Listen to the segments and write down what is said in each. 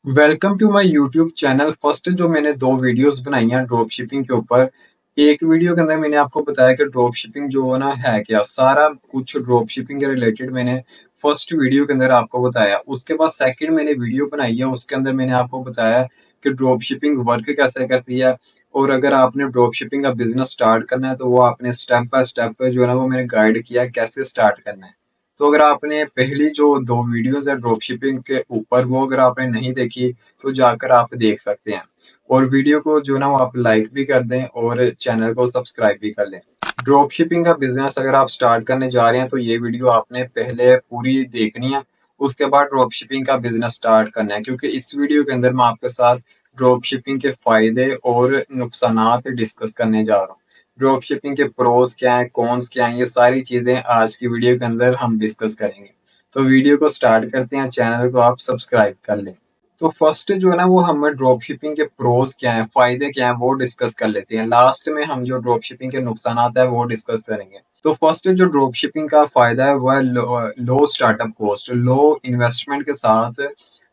Welcome to my YouTube channel. First जो मैंने दो वीडियोस बनाई हैं ड्रॉप शिपिंग के ऊपर। एक वीडियो के अंदर मैंने आपको बताया कि ड्रॉप शिपिंग जो है ना है क्या, सारा कुछ ड्रॉप शिपिंग के रिलेटेड मैंने फर्स्ट वीडियो के अंदर आपको बताया। उसके बाद सेकंड मैंने वीडियो बनाई है, उसके अंदर मैंने आपको बताया कि ड्रॉप शिपिंग वर्क कैसे करती है। और अगर आपने ड्रॉप शिपिंग का बिजनेस स्टार्ट करना है तो वो आपने स्टेप बाय स्टेप जो है ना वो मैंने गाइड किया कैसे स्टार्ट करना है। तो अगर आपने पहली जो 2 वीडियोज़ है ड्रॉप शिपिंग के ऊपर, वो अगर आपने नहीं देखी, तो जाकर आप देख सकते हैं। और वीडियो को जो है ना वो आप लाइक भी कर दें और चैनल को सब्सक्राइब भी कर लें। ड्रॉप शिपिंग का बिज़नेस अगर आप स्टार्ट करने जा रहे हैं, तो ये वीडियो आपने पहले पूरी देखनी है, उसके बाद ड्रॉप शिपिंग का बिज़नेस स्टार्ट करना है। क्योंकि इस वीडियो के अंदर मैं आपके साथ ड्रॉप शिपिंग के फ़ायदे और नुकसानात डिस्कस करने जा रहा हूँ। ड्रॉप शिपिंग के प्रोस क्या हैं, कॉन्स क्या हैं, ये सारी चीज़ें आज की वीडियो के अंदर हम डिस्कस करेंगे। तो वीडियो को स्टार्ट करते हैं, चैनल को आप सब्सक्राइब कर लें। तो फर्स्ट जो है ना वो हमें ड्रॉप शिपिंग के प्रोस क्या हैं, फ़ायदे क्या हैं, वो डिस्कस कर लेते हैं। लास्ट में हम जो ड्रॉप शिपिंग के नुकसानात है वो डिस्कस करेंगे। तो फर्स्ट जो ड्रॉप शिपिंग का फ़ायदा है वो है लो स्टार्टअप कॉस्ट। लो इन्वेस्टमेंट के साथ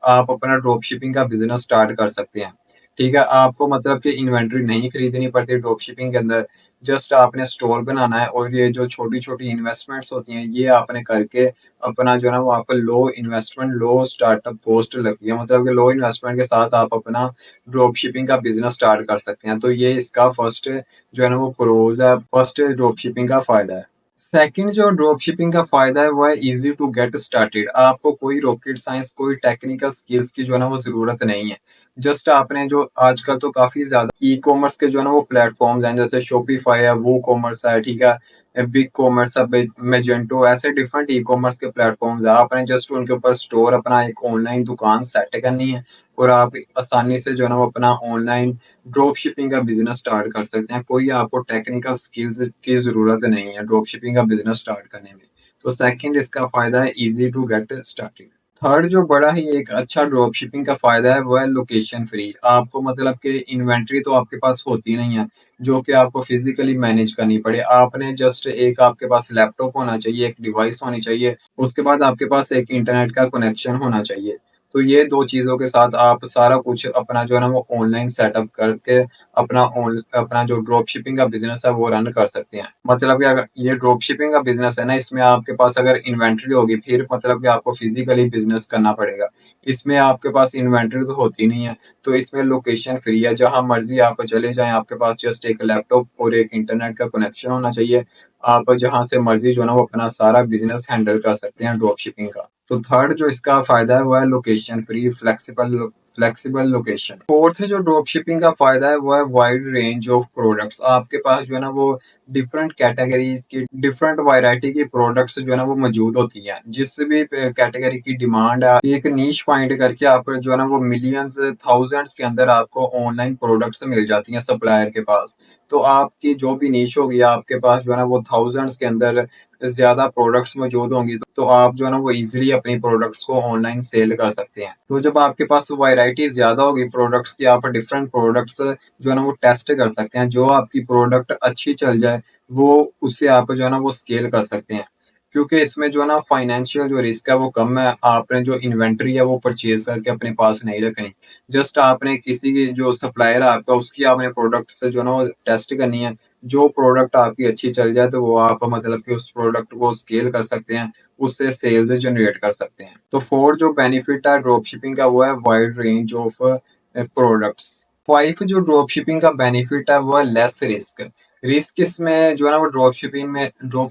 आप अपना ड्रॉप शिपिंग का बिज़नेस स्टार्ट कर सकते हैं। ठीक है? आपको मतलब कि इन्वेंटरी नहीं खरीदनी पड़ती ड्रॉप शिपिंग के अंदर। जस्ट आपने स्टोर बनाना है और ये जो छोटी-छोटी इन्वेस्टमेंट्स होती हैं, ये आपने करके अपना जो है ना वो आपका लो इन्वेस्टमेंट, लो स्टार्टअप कॉस्ट लगती है। मतलब कि लो इन्वेस्टमेंट के साथ आप अपना ड्रॉप शिपिंग का बिज़नेस स्टार्ट कर सकते हैं। तो ये इसका फर्स्ट जो है ना वो प्रोज़ है, फर्स्ट ड्रॉप शिपिंग का फ़ायदा है। सेकंड जो ड्रॉप शिपिंग का फ़ायदा है वो है ईज़ी टू गेट स्टार्टेड। आपको कोई रॉकेट साइंस, कोई टेक्निकल स्किल्स की जो है ना वो ज़रूरत नहीं है। जस्ट आपने जो आजकल तो काफ़ी ज़्यादा ई-कॉमर्स के जो है ना वो प्लेटफ़ॉर्म्स हैं, जैसे शॉपिफ़ाई है, वूकॉमर्स है, ठीक है? बिग कॉमर्स है, मैजेंटो, ऐसे डिफरेंट ई-कॉमर्स के प्लेटफ़ॉर्म्स हैं। आपने जस्ट उनके ऊपर स्टोर अपना एक ऑनलाइन दुकान सेट करनी है और आप आसानी से जो है ना वो अपना ऑनलाइन ड्रॉप शिपिंग का बिज़नेस स्टार्ट कर सकते हैं। कोई आपको टेक्निकल स्किल्स की ज़रूरत नहीं है ड्रॉप शिपिंग का बिज़नेस स्टार्ट करने में। तो सेकंड इसका फ़ायदा है easy to get started. Third जो बड़ा ही एक अच्छा ड्रॉप शिपिंग का फ़ायदा है वो है लोकेशन फ्री। आपको मतलब कि इन्वेंटरी तो आपके पास होती नहीं है, जो कि आपको फिज़िकली मैनेज करनी पड़े। आपने जस्ट एक आपके पास लैपटॉप होना चाहिए, एक डिवाइस होनी चाहिए, उसके बाद आपके पास एक इंटरनेट का कनेक्शन होना चाहिए। तो ये 2 चीज़ों के साथ आप सारा कुछ अपना जो है ना वो ऑनलाइन सेटअप करके अपना जो ड्रॉप शिपिंग का बिज़नेस है वो रन कर सकते हैं। मतलब कि अगर ये ड्रॉप शिपिंग का बिज़नेस है ना, इसमें आपके पास अगर इन्वेंटरी होगी, फिर मतलब कि आपको फिज़िकली बिज़नेस करना पड़ेगा। इसमें आपके पास इन्वेंटरी तो होती नहीं है, तो इसमें लोकेशन फ्री है, जहाँ मर्ज़ी आप चले जाएँ, आपके पास जस्ट एक लैपटॉप और एक इंटरनेट का कनेक्शन होना चाहिए। आप जहाँ से मर्ज़ी जो है ना वो अपना सारा बिज़नेस हैंडल कर सकते हैं ड्रॉप शिपिंग का। तो थर्ड जो इसका फ़ायदा है वो है location free, flexible location. Fourth जो ड्रॉप शिपिंग का फ़ायदा है वो है वाइड रेंज ऑफ प्रोडक्ट्स। आपके पास जो है ना वो डिफरेंट कैटेगरीज़ की, डिफरेंट वैरायटी की प्रोडक्ट्स जो है ना वो मौजूद होती हैं। जिस भी कैटेगरी की डिमांड है, एक नीश फाइंड करके आप जो है ना वो मिलियंस, थाउज़ेंड्स के अंदर आपको ऑनलाइन प्रोडक्ट्स मिल जाती हैं सप्लायर के पास। तो आपकी जो भी नीश होगी, आपके पास जो है ना वो थाउज़ेंड्स के अंदर ज़्यादा प्रोडक्ट्स मौजूद होंगी, तो आप जो है ना वो ईज़िली अपनी प्रोडक्ट्स को ऑनलाइन सेल कर सकते हैं। तो जब आपके पास वैरायटी ज़्यादा होगी प्रोडक्ट्स की, आप डिफरेंट प्रोडक्ट्स जो है ना वो टेस्ट कर सकते हैं। जो आपकी प्रोडक्ट अच्छी चल जाए, वो उससे आप जो है ना वो स्केल कर सकते हैं। क्योंकि इसमें जो है ना फाइनेंशियल जो रिस्क है वो कम है। आपने जो इन्वेंटरी है वो परचेज़ करके अपने पास नहीं रखनी। जस्ट आपने किसी की जो सप्लायर है आपका, उसकी आपने प्रोडक्ट से जो है ना वो टेस्ट करनी है। जो प्रोडक्ट आपकी अच्छी चल जाए, तो वो आप मतलब कि उस प्रोडक्ट को स्केल कर सकते हैं, उससे सेल्स जनरेट कर सकते हैं। तो 4 जो बेनिफिट है ड्रॉप शिपिंग का वो है वाइड रेंज ऑफ प्रोडक्ट्स। 5 जो ड्रॉप शिपिंग का बेनिफिट है वो है लेस रिस्क। रिस्क इसमें जो है ना वो ड्रॉप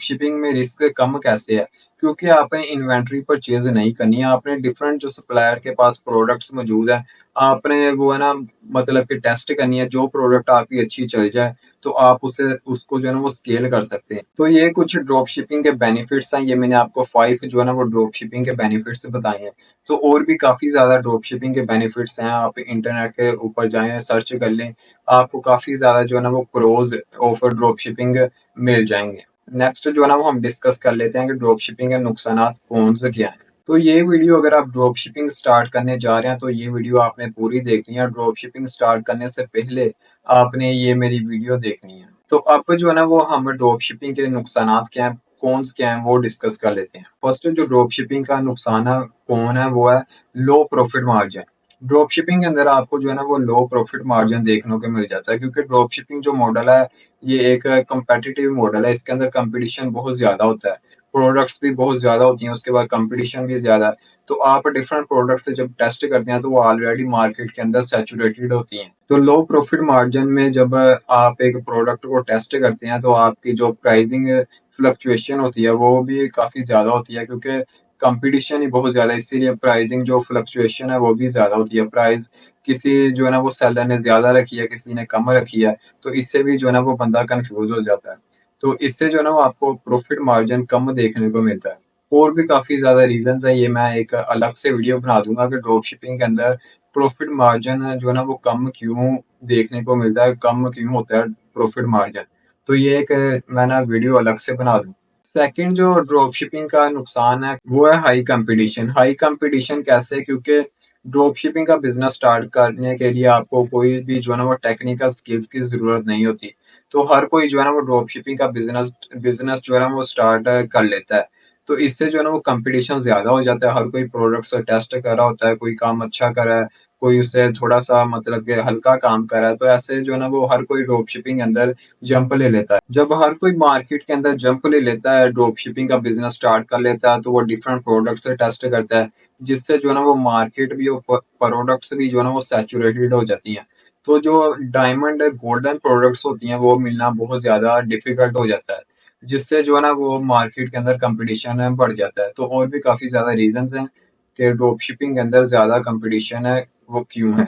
शिपिंग में रिस्क कम कैसे है? क्योंकि आपने इन्वेंटरी परचेज़ नहीं करनी है, आपने डिफरेंट जो सप्लायर के पास प्रोडक्ट्स मौजूद हैं, आपने वो है ना मतलब कि टेस्ट करनी है। जो प्रोडक्ट आपकी अच्छी चल जाए, तो आप उसे उसको जो है ना वो स्केल कर सकते हैं। तो ये कुछ ड्रॉप शिपिंग के बेनिफिट्स हैं, ये मैंने आपको 5 जो है ना वो ड्रॉप शिपिंग के बेनिफिट्स बताए हैं। तो और भी काफ़ी ज़्यादा ड्रॉप शिपिंग के बेनिफिट्स हैं, आप इंटरनेट के ऊपर जाएँ, सर्च कर लें, आपको काफ़ी ज़्यादा जो है ना वो प्रोज़ ऑफ ड्रॉप शिपिंग मिल जाएँगे। नेक्स्ट जो है ना वो हम डिस्कस कर लेते हैं कि ड्रॉप शिपिंग के नुकसानात कौन-से क्या हैं। तो ये वीडियो अगर आप ड्रॉप शिपिंग स्टार्ट करने जा रहे हैं, तो ये वीडियो आपने पूरी देखनी है। ड्रॉप शिपिंग स्टार्ट करने से पहले आपने ये मेरी वीडियो देखनी है। तो अब जो है ना वो हम ड्रॉप शिपिंग के नुकसानात क्या हैं, कॉन्स क्या हैं, वो डिस्कस कर लेते हैं। फर्स्ट जो ड्रॉप शिपिंग का नुकसान है, कौन है, वो है लो प्रॉफिट मार्जिन। ड्रॉप शिपिंग के अंदर आपको जो है ना वो लो प्रॉफिट मार्जिन देखने को मिल जाता है, क्योंकि ड्रॉप शिपिंग जो मॉडल है ये एक कॉम्पिटिटिव मॉडल है। इसके अंदर कंपटीशन बहुत ज़्यादा होता है, प्रोडक्ट्स भी बहुत ज़्यादा होती हैं, उसके बाद कंपटीशन भी ज़्यादा है। तो आप डिफरेंट प्रोडक्ट्स से जब टेस्ट करते हैं तो वो ऑलरेडी मार्केट के अंदर सैचुरेटेड होती हैं। तो लो प्रॉफिट मार्जिन में जब आप एक प्रोडक्ट को टेस्ट करते हैं तो आपकी जो प्राइसिंग फ्लक्चुएशन होती है वो भी काफ़ी ज़्यादा होती है, क्योंकि कंपटीशन ही बहुत ज़्यादा है, इसीलिए प्राइसिंग जो फ्लक्चुएशन है वो भी ज़्यादा होती है। प्राइस किसी जो है ना वो सेलर ने ज़्यादा रखी है, किसी ने कम रखी है, तो इससे भी जो है ना वो बंदा कन्फ्यूज़ हो जाता है। तो इससे जो है ना वो आपको प्रॉफिट मार्जिन कम देखने को मिलता है। और भी काफ़ी ज़्यादा रीज़न्स हैं, ये मैं एक अलग से वीडियो बना दूँगा कि ड्रॉप शिपिंग के अंदर प्रॉफिट मार्जिन जो है ना वो कम क्यों देखने को मिलता है, कम क्यों होता है प्रॉफिट मार्जिन। तो ये एक मैं ना वीडियो अलग से बना दूँ। सेकंड जो ड्रॉप शिपिंग का नुकसान है वो है हाई कंपटीशन। हाई कंपटीशन कैसे? क्योंकि ड्रॉप शिपिंग का बिज़नेस स्टार्ट करने के लिए आपको कोई भी जो है ना वो टेक्निकल स्किल्स की ज़रूरत नहीं होती। तो हर कोई जो है ना वो ड्रॉप शिपिंग का बिज़नेस जो है ना वो स्टार्ट कर लेता है। तो इससे जो है ना वो कंपटीशन ज़्यादा हो जाता है, हर कोई प्रोडक्ट्स टेस्ट कर रहा होता है, कोई काम अच्छा कर रहा है, कोई उससे थोड़ा-सा मतलब कि हल्का काम कर रहा है, तो ऐसे जो है ना वो हर कोई ड्रॉप शिपिंग के अंदर जंप ले लेता है। जब हर कोई मार्केट के अंदर जंप ले लेता है, ड्रॉप शिपिंग का बिज़नेस स्टार्ट कर लेता है, तो वो डिफरेंट प्रोडक्ट्स से टेस्ट करता है, जिससे जो है ना वो मार्केट भी और प प्रोडक्ट्स भी जो है ना वो सैचुरेटेड हो जाती हैं। तो जो डायमंड गोल्डन प्रोडक्ट्स होती हैं, वो मिलना बहुत ज़्यादा डिफ़िकल्ट हो जाता है, जिससे जो है ना वो मार्केट के अंदर कॉम्पिटिशन बढ़ जाता है। तो और भी काफ़ी ज़्यादा रीज़न्स हैं कि ड्रॉप शिपिंग के अंदर ज़्यादा कॉम्पिटिशन है, वो क्यों है।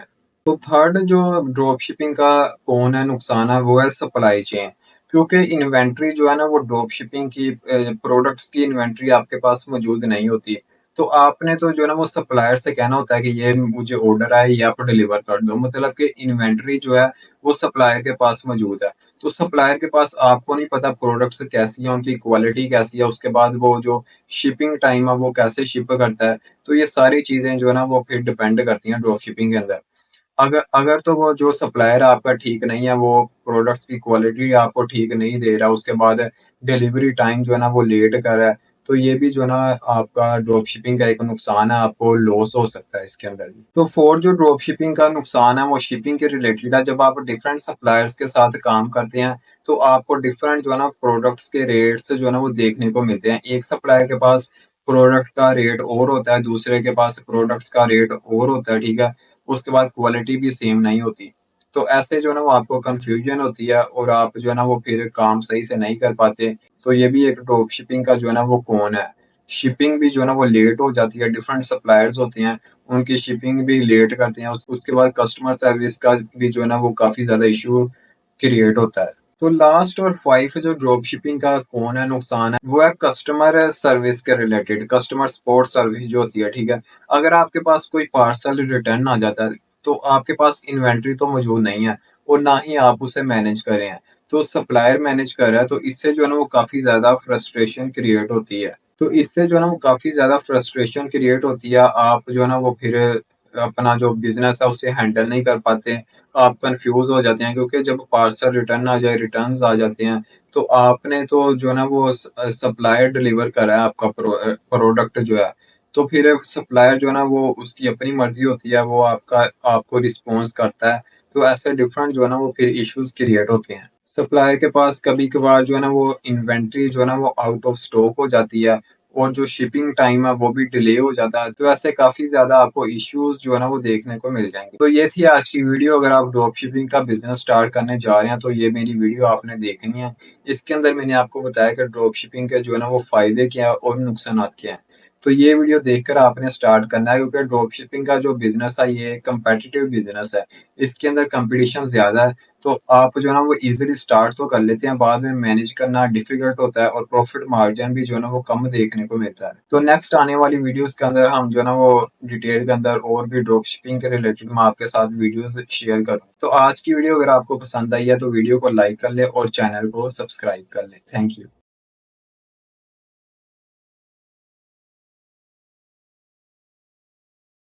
तो थर्ड जो ड्रॉप शिपिंग का कौन है नुकसान है वो है सप्लाई चेन, क्योंकि इन्वेंट्री जो है ना वो ड्रॉप शिपिंग की प्रोडक्ट्स की इन्वेंट्री आपके पास मौजूद नहीं होती। तो आपने तो जो है ना वो सप्लायर से कहना होता है कि ये मुझे ऑर्डर है, ये आप डिलीवर कर दो, मतलब कि इन्वेंट्री जो है वो सप्लायर के पास मौजूद है। तो सप्लायर के पास आपको नहीं पता प्रोडक्ट्स कैसी हैं, उनकी क्वालिटी कैसी है, उसके बाद वो जो शिपिंग टाइम है वो कैसे शिप करता है। तो ये सारी चीज़ें जो है ना वो फिर डिपेंड करती हैं ड्रॉप शिपिंग के अंदर। अगर अगर तो वो जो सप्लायर आपका ठीक नहीं है, वो प्रोडक्ट्स की क्वालिटी आपको ठीक नहीं दे रहा, उसके बाद डिलीवरी टाइम जो है ना वो लेट कर रहा है, तो ये भी जो है ना आपका ड्रॉप शिपिंग का एक नुकसान है, आपको लॉस हो सकता है इसके अंदर भी। तो फोर्थ जो ड्रॉप शिपिंग का नुकसान है वो शिपिंग के रिलेटेड है। जब आप डिफरेंट सप्लायर्स के साथ काम करते हैं, तो आपको डिफरेंट जो है ना प्रोडक्ट्स के रेट्स जो है ना वो देखने को मिलते हैं। एक सप्लायर के पास प्रोडक्ट का रेट और होता है, दूसरे के पास प्रोडक्ट्स का रेट और होता है, ठीक है? उसके बाद क्वालिटी भी सेम नहीं होती। तो ऐसे जो है ना वो आपको कन्फ्यूजन होती है और आप जो है ना वो फिर काम सही से नहीं कर पाते। तो ये भी एक ड्रॉप शिपिंग का जो है ना वो कौन है। शिपिंग भी जो है ना वो लेट हो जाती है, डिफरेंट सप्लायर्स होते हैं, उनकी शिपिंग भी लेट करते हैं। उसके बाद कस्टमर सर्विस का भी जो है ना वो काफ़ी ज़्यादा इश्यू क्रिएट होता है। तो लास्ट और 5 जो ड्रॉप शिपिंग का कौन है नुकसान है, वो है कस्टमर सर्विस के रिलेटेड, कस्टमर सपोर्ट सर्विस जो होती है, ठीक है? अगर आपके पास कोई पार्सल रिटर्न आ जाता है, तो आपके पास इन्वेंट्री तो मौजूद नहीं है और ना ही आप उसे मैनेज कर रहे हैं। तो सप्लायर मैनेज कर रहा है, तो इससे जो है ना वो काफ़ी ज़्यादा फ्रस्ट्रेशन क्रिएट होती है। तो इससे जो है ना वो काफ़ी ज़्यादा फ्रस्ट्रेशन क्रिएट होती है, आप जो है ना वो फिर अपना जो बिज़नेस है उसे हैंडल नहीं कर पाते, आप कन्फ्यूज़ हो जाते हैं, क्योंकि जब पार्सल रिटर्न आ जाए, रिटर्न्स आ जाते हैं, तो आपने तो जो है ना वो सप्लायर डिलीवर करा है आपका प्रोडक्ट जो है, तो फिर सप्लायर जो है ना वो उसकी अपनी मर्ज़ी होती है, वो आपको रिस्पॉन्स करता है। तो ऐसे डिफरेंट जो है ना वो फिर इश्यूज़ क्रिएट होते हैं। सप्लायर के पास कभी-कभार जो है ना वो इन्वेंटरी जो है ना वो आउट ऑफ स्टॉक हो जाती है और जो शिपिंग टाइम है वो भी डिले हो जाता है। तो ऐसे काफ़ी ज़्यादा आपको इश्यूज़ जो है ना वो देखने को मिल जाएँगे। तो ये थी आज की वीडियो। अगर आप ड्रॉप शिपिंग का बिज़नेस स्टार्ट करने जा रहे हैं तो ये मेरी वीडियो आपने देखनी है। इसके अंदर मैंने आपको बताया कि ड्रॉप शिपिंग के जो है ना वो फ़ायदे क्या हैं और नुकसानात क्या हैं। तो ये वीडियो देखकर आपने स्टार्ट करना है, क्योंकि ड्रॉप शिपिंग का जो बिज़नेस है ये कॉम्पिटिटिव बिज़नेस है। इसके अंदर कॉम्पिटिशन ज़्यादा है। तो आप जो है ना वो ईज़िली स्टार्ट तो कर लेते हैं, बाद में मैनेज करना डिफ़िकल्ट होता है और प्रॉफ़िट मार्जिन भी जो है ना वो कम देखने को मिलता है। तो नेक्स्ट आने वाली वीडियोज़ के अंदर हम जो है ना वो डिटेल के अंदर और भी ड्रॉप शिपिंग के रिलेटेड मैं आपके साथ वीडियोज़ शेयर करूँ। तो आज की वीडियो अगर आपको पसंद आई है तो वीडियो को लाइक कर लें और चैनल को सब्सक्राइब कर लें। Thank you.